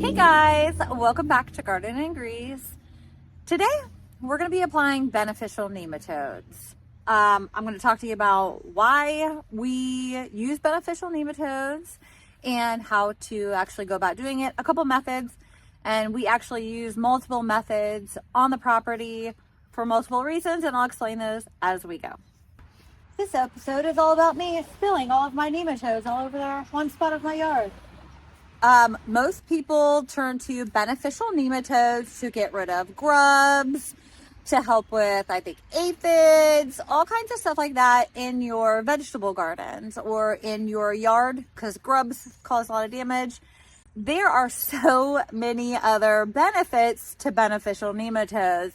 Hey guys, welcome back to Garden and Grease. Today we're going to be applying beneficial nematodes. I'm going to talk to you about why we use beneficial nematodes and how to actually go about doing it, a couple methods, and we actually use multiple methods on the property for multiple reasons, and I'll explain those as we go. This episode is all about me spilling all of my nematodes all over the one spot of my yard. Most people turn to beneficial nematodes to get rid of grubs, to help with, I think, aphids, all kinds of stuff like that in your vegetable gardens or in your yard, because grubs cause a lot of damage. There are so many other benefits to beneficial nematodes.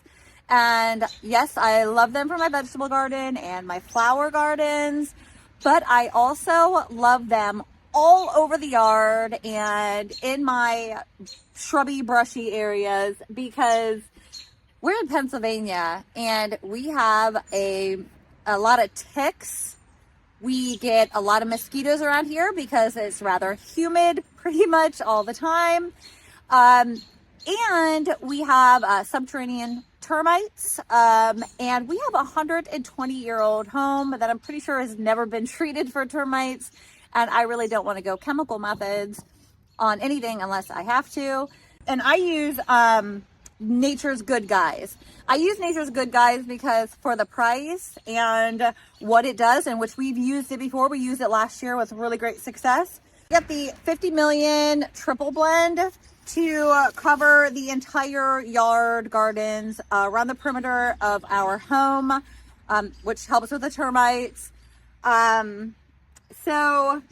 And yes, I love them for my vegetable garden and my flower gardens, but I also love them all over the yard and in my shrubby, brushy areas, because we're in Pennsylvania and we have a lot of ticks. We get a lot of mosquitoes around here because it's rather humid pretty much all the time. And we have subterranean termites, and we have a 120-year-old home that I'm pretty sure has never been treated for termites. And I really don't want to go chemical methods on anything unless I have to. And I use Nature's Good Guys. I use Nature's Good Guys because for the price and what it does, and which we've used it before. We used it last year with really great success. Get the 50 million triple blend to cover the entire yard, gardens around the perimeter of our home, which helps with the termites. So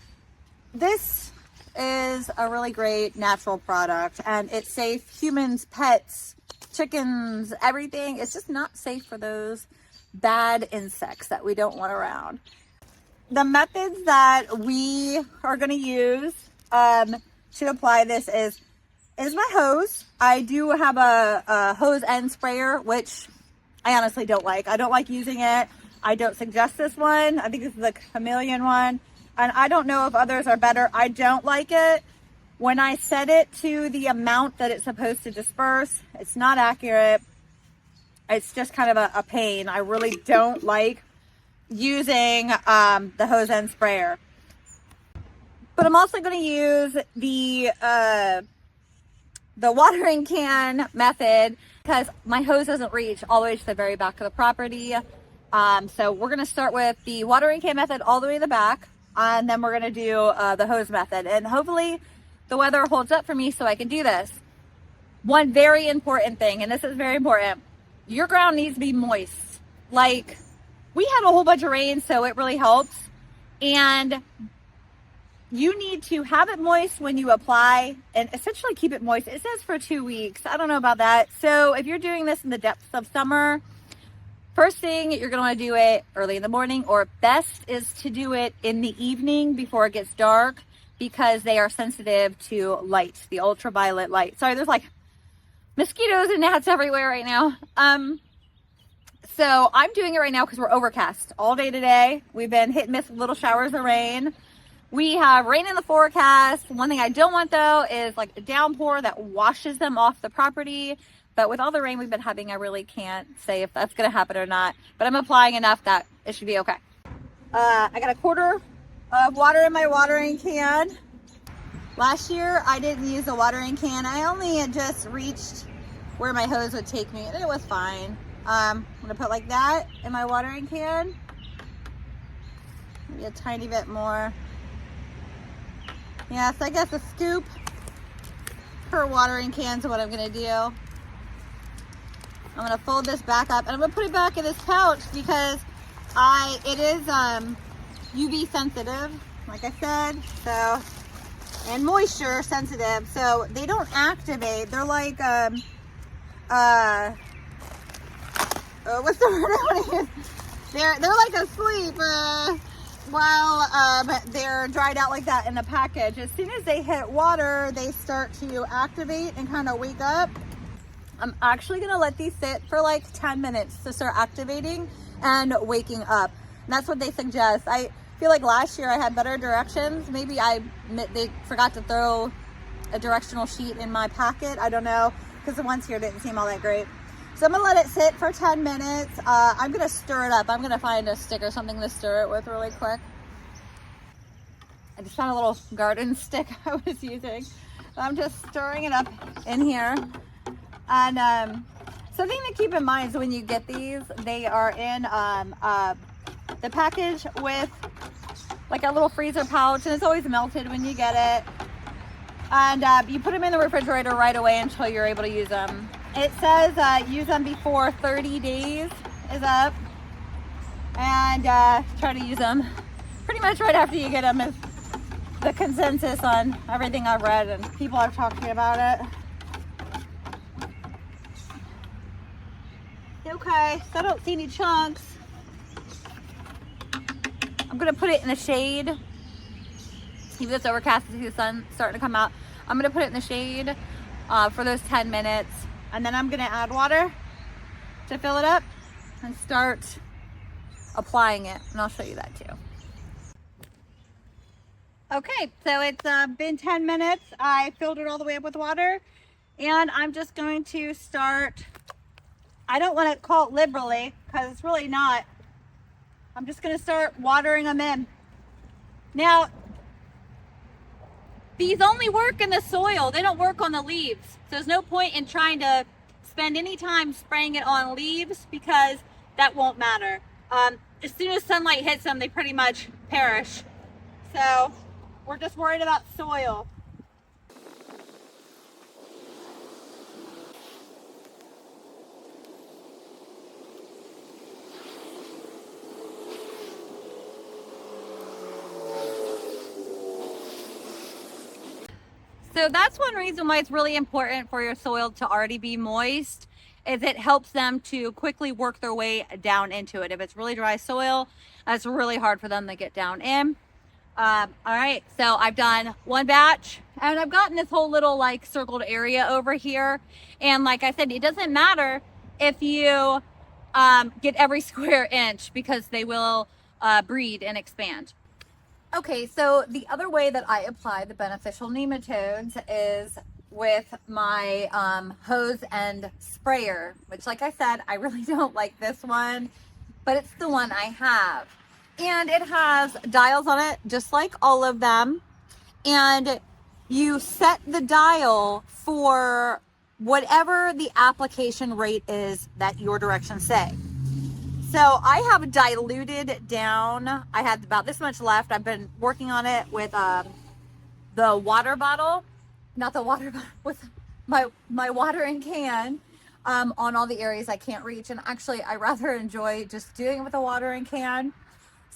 this is a really great natural product, and it's safe. Humans, pets, chickens, everything. It's just not safe for those bad insects that we don't want around. The methods that we are going to use to apply this is my hose. I do have a hose end sprayer, which I honestly don't like. I don't like using it. I don't suggest this one. I think this is the chameleon one. And I don't know if others are better. I don't like it. When I set it to the amount that it's supposed to disperse, it's not accurate. It's just kind of a pain. I really don't like using the hose end sprayer. But I'm also going to use the watering can method because my hose doesn't reach all the way to the very back of the property. So we're going to start with the watering can method all the way to the back. And then we're going to do the hose method. And hopefully the weather holds up for me so I can do this. One very important thing, and this is very important, your ground needs to be moist. Like, we had a whole bunch of rain, so it really helps. And you need to have it moist when you apply and essentially keep it moist. It says for 2 weeks. I don't know about that. So if you're doing this in the depths of summer, first thing, you're going to want to do it early in the morning, or best is to do it in the evening before it gets dark, because they are sensitive to light, the ultraviolet light. Sorry, there's like mosquitoes and gnats everywhere right now. So I'm doing it right now because we're overcast all day today. We've been hit and miss with little showers of rain. We have rain in the forecast. One thing I don't want though is like a downpour that washes them off the property. But with all the rain we've been having, I really can't say if that's going to happen or not. But I'm applying enough that it should be okay. I got a quarter of water in my watering can. Last year, I didn't use the watering can. I only had just reached where my hose would take me, and it was fine. I'm going to put like that in my watering can. Maybe a tiny bit more. Yeah, so I guess a scoop per watering can is what I'm going to do. I'm going to fold this back up, and I'm going to put it back in this pouch because it is UV sensitive, like I said, so, and moisture sensitive, so they don't activate. They're like, what's the word I want to use? They're like asleep while they're dried out like that in the package. As soon as they hit water, they start to activate and kind of wake up. I'm actually going to let these sit for like 10 minutes to start activating and waking up. And that's what they suggest. I feel like last year I had better directions. Maybe they forgot to throw a directional sheet in my packet. I don't know, because the ones here didn't seem all that great. So I'm gonna let it sit for 10 minutes. I'm gonna stir it up. I'm gonna find a stick or something to stir it with really quick. I just found a little garden stick I was using. I'm just stirring it up in here. And something to keep in mind is when you get these, they are in the package with like a little freezer pouch, and it's always melted when you get it. And you put them in the refrigerator right away until you're able to use them. It says use them before 30 days is up, and try to use them pretty much right after you get them is the consensus on everything I've read and people I've talked to about it. Okay, so I don't see any chunks. I'm gonna put it in the shade. Even though it's overcast, you see the sun starting to come out. I'm gonna put it in the shade for those 10 minutes. And then I'm gonna add water to fill it up and start applying it. And I'll show you that too. Okay, so it's been 10 minutes. I filled it all the way up with water. And I'm just going to start, I don't want to call it liberally, because it's really not. I'm just gonna start watering them in. Now, these only work in the soil. They don't work on the leaves. So there's no point in trying to spend any time spraying it on leaves, because that won't matter. As soon as sunlight hits them, they pretty much perish. So we're just worried about soil. So that's one reason why it's really important for your soil to already be moist, is it helps them to quickly work their way down into it. If it's really dry soil, it's really hard for them to get down in. All right, so I've done one batch and I've gotten this whole little like circled area over here. And like I said, it doesn't matter if you get every square inch, because they will breed and expand. Okay, so the other way that I apply the beneficial nematodes is with my hose and sprayer, which like I said, I really don't like this one, but it's the one I have. And it has dials on it, just like all of them. And you set the dial for whatever the application rate is that your directions say. So I have diluted down. I have about this much left. I've been working on it with the water bottle, not the water bottle, with my watering can on all the areas I can't reach. And actually, I rather enjoy just doing it with a watering can.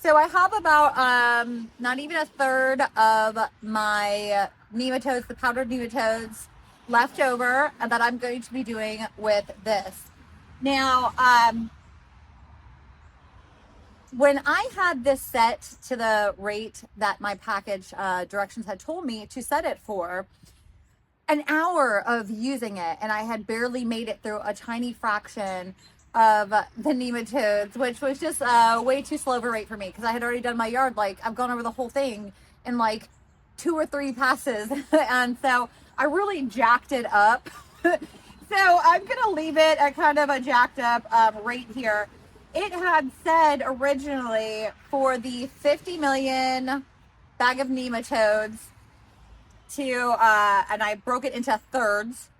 So I have about not even a third of my nematodes, the powdered nematodes, left over that I'm going to be doing with this. Now, when I had this set to the rate that my package directions had told me to set it for, an hour of using it, and I had barely made it through a tiny fraction of the nematodes, which was just way too slow of a rate for me, because I had already done my yard. Like, I've gone over the whole thing in like 2 or 3 passes. And so I really jacked it up. So I'm gonna leave it at kind of a jacked up rate here. It had said originally for the 50 million bag of nematodes to, and I broke it into thirds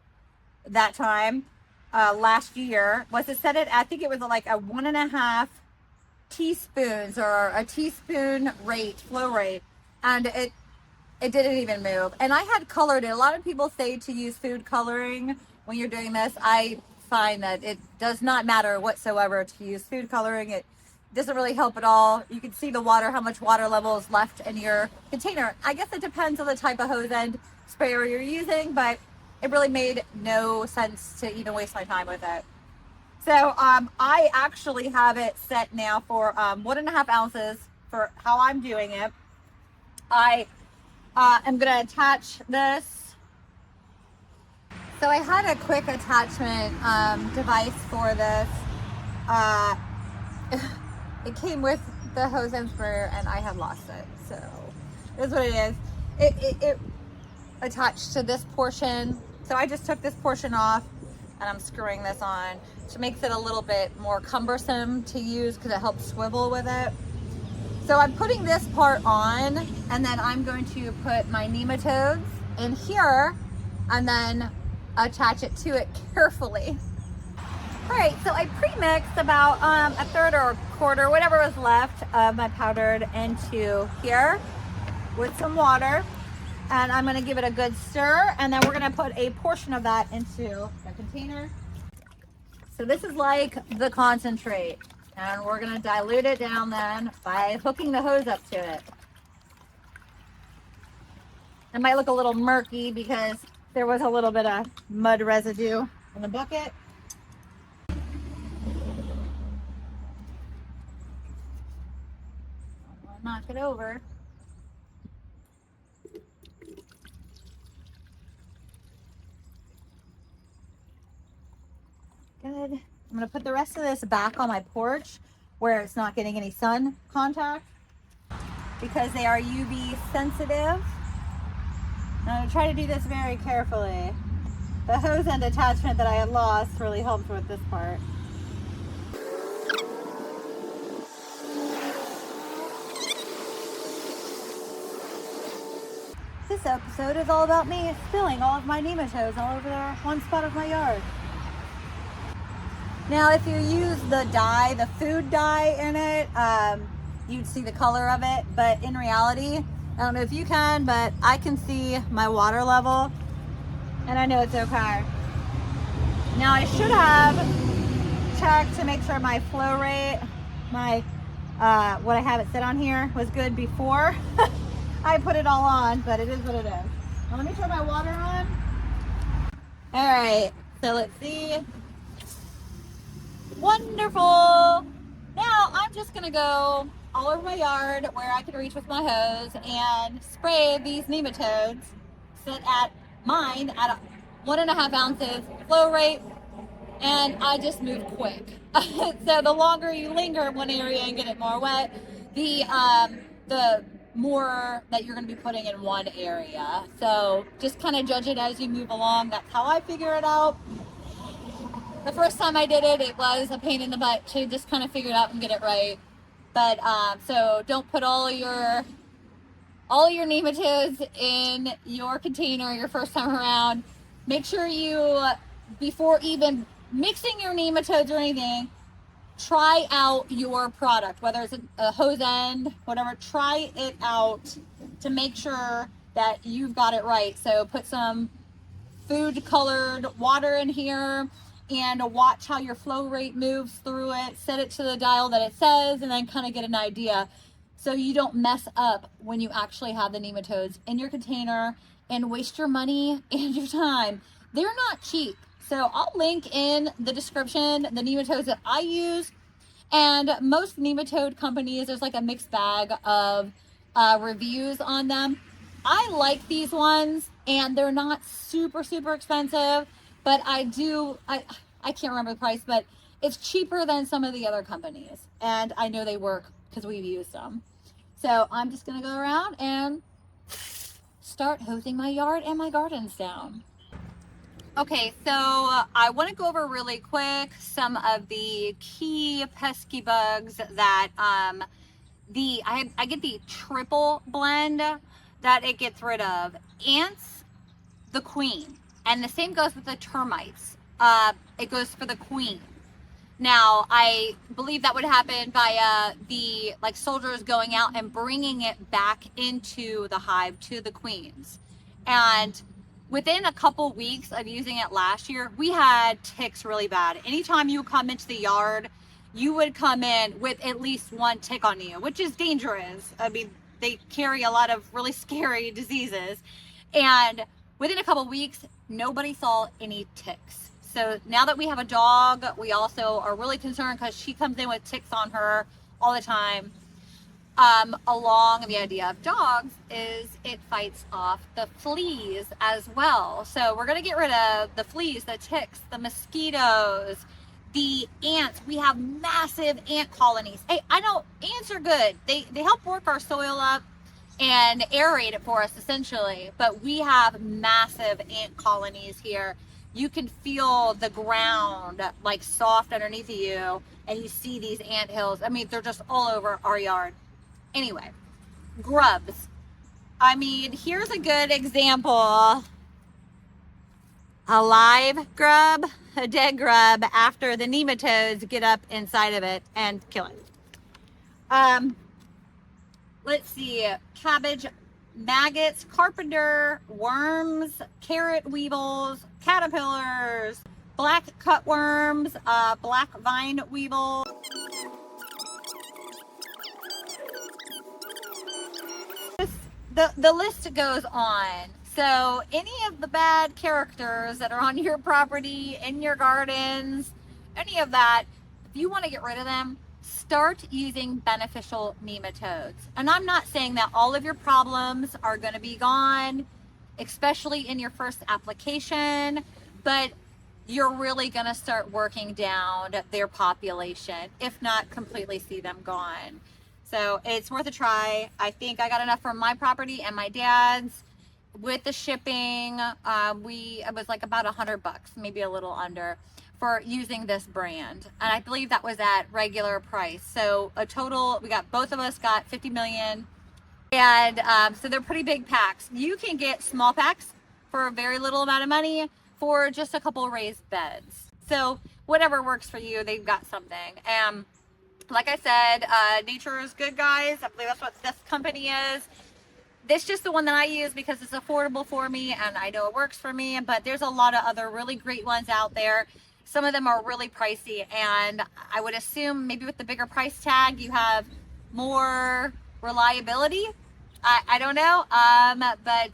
that time, last year, was it set it, I think it was like a 1.5 teaspoons or a teaspoon rate, flow rate. And it didn't even move. And I had colored it. A lot of people say to use food coloring when you're doing this. I find that it does not matter whatsoever to use food coloring. It doesn't really help at all. You can see the water, how much water level is left in your container. I guess it depends on the type of hose end sprayer you're using, but it really made no sense to even waste my time with it. So I actually have it set now for 1.5 ounces for how I'm doing it. I am gonna attach this. So I had a quick attachment device for this. It came with the hose and sprayer, and I had lost it. So it is what it is. attached to this portion. So I just took this portion off and I'm screwing this on, which makes it a little bit more cumbersome to use because it helps swivel with it. So I'm putting this part on, and then I'm going to put my nematodes in here and then attach it to it carefully. All right, so I pre-mixed about a third or a quarter, whatever was left of my powdered into here with some water. And I'm gonna give it a good stir, and then we're gonna put a portion of that into a container. So this is like the concentrate, and we're gonna dilute it down then by hooking the hose up to it. It might look a little murky because there was a little bit of mud residue in the bucket. I'll knock it over. Good. I'm going to put the rest of this back on my porch where it's not getting any sun contact because they are UV sensitive. I'm going to try to do this very carefully. The hose end attachment that I had lost really helped with this part. This episode is all about me spilling all of my nematodes all over one spot of my yard. Now, if you use the dye, the food dye in it, you'd see the color of it. But in reality, I don't know if you can, but I can see my water level, and I know it's okay. Now, I should have checked to make sure my flow rate, my what I have it set on here, was good before I put it all on, but it is what it is. Now, let me turn my water on. All right, so let's see. Wonderful. Now I'm just gonna go all over my yard where I can reach with my hose and spray these nematodes. Sit at mine at 1.5 ounces flow rate, and I just move quick. So the longer you linger in one area and get it more wet, the more that you're going to be putting in one area. So just kind of judge it as you move along. That's how I figure it out. The first time I did it, it was a pain in the butt to just kind of figure it out and get it right. But so don't put all your nematodes in your container your first time around. Make sure you, before even mixing your nematodes or anything, try out your product, whether it's a hose end, whatever. Try it out to make sure that you've got it right. So put some food colored water in here and watch how your flow rate moves through it. Set it to the dial that it says, and then kind of get an idea so you don't mess up when you actually have the nematodes in your container and waste your money and your time. They're not cheap. So I'll link in the description the nematodes that I use, and most nematode companies, there's like a mixed bag of reviews on them. I like these ones, and they're not super expensive, but I can't remember the price, but it's cheaper than some of the other companies, and I know they work because we've used them. So I'm just gonna go around and start hosing my yard and my gardens down. Okay, so I want to go over really quick some of the key pesky bugs that I get the triple blend that it gets rid of. Ants, the queen, and the same goes with the termites. It goes for the queen. Now, I believe that would happen via the soldiers going out and bringing it back into the hive to the queens. And within a couple weeks of using it last year, we had ticks really bad. Anytime you come into the yard, you would come in with at least one tick on you, which is dangerous. I mean, they carry a lot of really scary diseases. And within a couple weeks, nobody saw any ticks. So now that we have a dog, we also are really concerned because she comes in with ticks on her all the time. Along the idea of dogs is it fights off the fleas as well. So we're going to get rid of the fleas, the ticks, the mosquitoes, the ants. We have massive ant colonies. Hey, I know ants are good. They help work our soil up. and aerate it for us essentially. But we have massive ant colonies here. You can feel the ground like soft underneath of you, and you see these ant hills. I mean, they're just all over our yard. Anyway, grubs. I mean, here's a good example. A live grub, a dead grub, after the nematodes get up inside of it and kill it. Let's see, cabbage, maggots, carpenter, worms, carrot weevils, caterpillars, black cutworms, black vine weevil. The list goes on. So any of the bad characters that are on your property, in your gardens, any of that, if you want to get rid of them, start using beneficial nematodes. And I'm not saying that all of your problems are going to be gone, especially in your first application, but you're really going to start working down their population, if not completely see them gone. So it's worth a try. I think I got enough from my property and my dad's. With the shipping, it was like about $100, maybe a little under, for using this brand. And I believe that was at regular price. So a total, both of us got 50 million. And so they're pretty big packs. You can get small packs for a very little amount of money for just a couple raised beds. So whatever works for you, they've got something. Like I said, nature is good, guys. I believe that's what this company is. This is just the one that I use because it's affordable for me and I know it works for me, but there's a lot of other really great ones out there. Some of them are really pricey, and I would assume maybe with the bigger price tag, you have more reliability. I don't know, but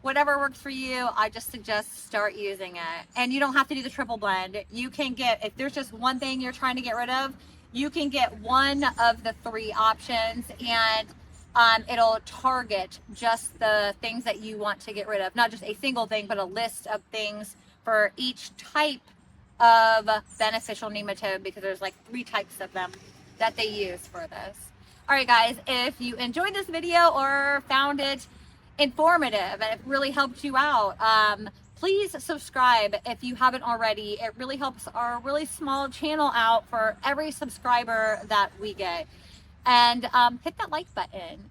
whatever works for you, I just suggest start using it. And you don't have to do the triple blend. You can get, if there's just one thing you're trying to get rid of, you can get one of the 3 options, and it'll target just the things that you want to get rid of. Not just a single thing, but a list of things for each type of beneficial nematode, because there's like 3 types of them that they use for this. All right, guys, if you enjoyed this video or found it informative and it really helped you out, please subscribe if you haven't already. It really helps our really small channel out for every subscriber that we get. And hit that like button.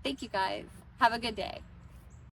Thank you, guys. Have a good day.